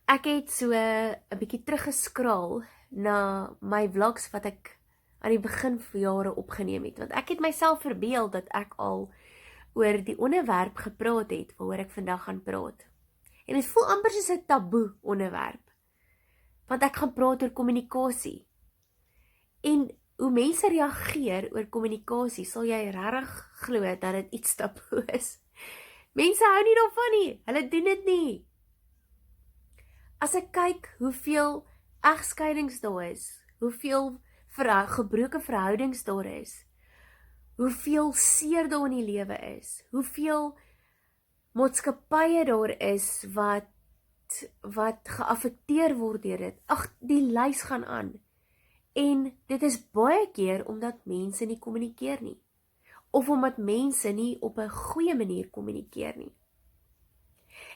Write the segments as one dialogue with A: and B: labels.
A: Ek het so 'n bietjie teruggeskraal na my vlogs wat ek aan die begin van jare opgeneem het, want ek het myself verbeel dat ek al oor die onderwerp gepraat het waaroor ek vandag gaan praat. En dit voel amper soos 'n taboe onderwerp, want ek gaan praat oor kommunikasie. En hoe mense reageer oor kommunikasie, sal jy regtig glo dat dit iets taboe is. Mense hou nie daarvan nie, hulle doen dit nie. As ek kyk hoeveel egskeidings daar is, hoeveel gebroke verhoudings daar is, hoeveel seer daar in die lewe is, hoeveel maatskappye daar is wat geaffekteer word deur dit. Ag, die lys gaan aan. En dit is baie keer omdat mense nie kommunikeer nie, of omdat mense nie op 'n goeie manier kommunikeer nie.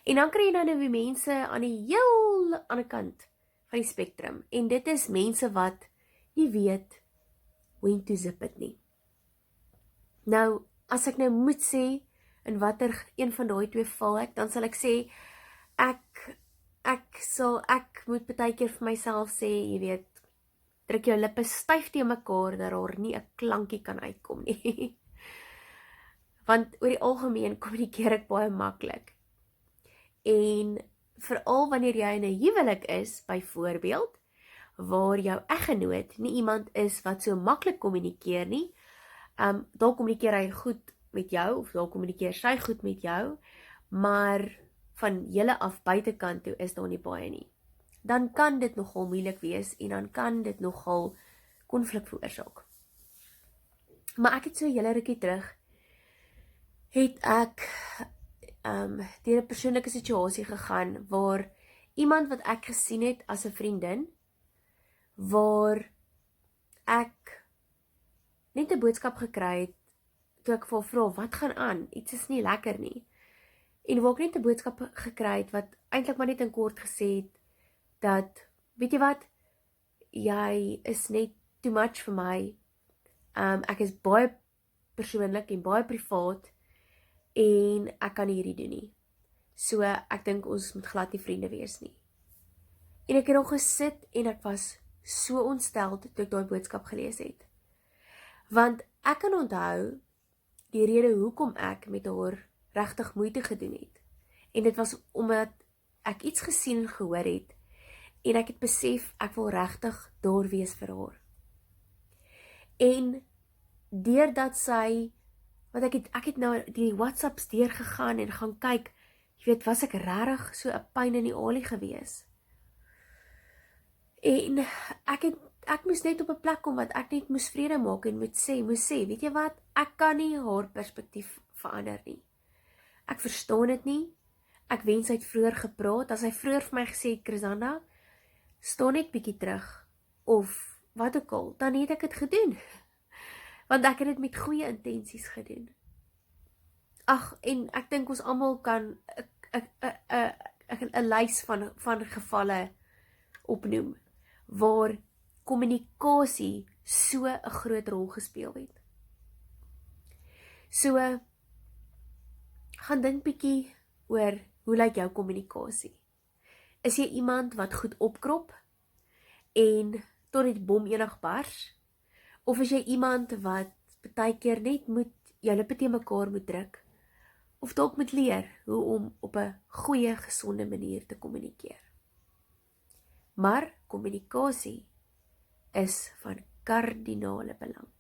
A: En dan kry jy nou weer mense aan die heel ander kant van die spektrum, en dit is mense wat nie weet when to zip it nie. Nou, as ek nou moet sê in watter een van daai twee val ek, dan sal ek sê ek moet baie keer vir myself sê, jy weet, druk jou lippe styf teen mekaar dat daar nie 'n klankie kan uitkom nie. Want oor die algemeen kommunikeer ek baie maklik. En veral wanneer jy in 'n huwelik is, byvoorbeeld, waar jou eggenoot nie iemand is wat so maklik kommunikeer nie, dalk kommunikeer hy goed met jou, of dalk kommunikeer sy goed met jou, maar van julle af buitekant toe is daar nie baie nie. Dan kan dit nogal moeilik wees, en dan kan dit nogal konflik veroorsaak. Maar ek het so 'n hele rukkie terug, het ek deur 'n persoonlike situasie gegaan, waar iemand wat ek gesien het as 'n vriendin, waar ek net 'n boodskap gekry het, toe ek vir haar vra, wat gaan aan? Iets is nie lekker nie. En waar ek net 'n boodskap gekry het, wat eintlik maar net in kort gesê het, dat, weet jy wat, jy is net too much vir my, ek is baie persoonlik en baie privaat, en ek kan nie hierdie doen nie. So, ek dink ons moet glad nie vriende wees nie. En ek het nog gesit, en ek was so ontsteld, toe ek daai boodskap gelees het. Want ek kan onthou, die rede hoekom ek met haar regtig moeite gedoen het. En dit was omdat ek iets gesien en gehoor het, en ek het besef, ek wil regtig daar wees vir haar. En deurdat sy, want ek het nou die WhatsApps deurgegaan en gaan kyk, jy weet, was ek regtig so 'n pyn in die olie gewees. En ek moes net op 'n plek kom wat ek net moes vrede maak en moes sê, weet jy wat, ek kan nie haar perspektief verander nie. Ek verstaan dit nie. Ek wens hy het vroeër gepraat. As hy vroeër vir my gesê het, Chrisanda, staan net bietjie terug, of wat ook al, dan het ek dit gedoen. Want ek het dit met goeie intensies gedoen. Ag, en ek dink ons almal kan 'n lys van gevalle opnoem, waar kommunikasie so 'n groot rol gespeel het. So, gaan dink bietjie oor, hoe lyk jou kommunikasie? Is jy iemand wat goed opkrop, en tot die bom enig bars? Of is jy iemand wat baie keer net jou lippe teen mekaar moet druk, of dalk moet leer hoe om op 'n goeie, gesonde manier te kommunikeer? Maar kommunikasie is van kardinale belang.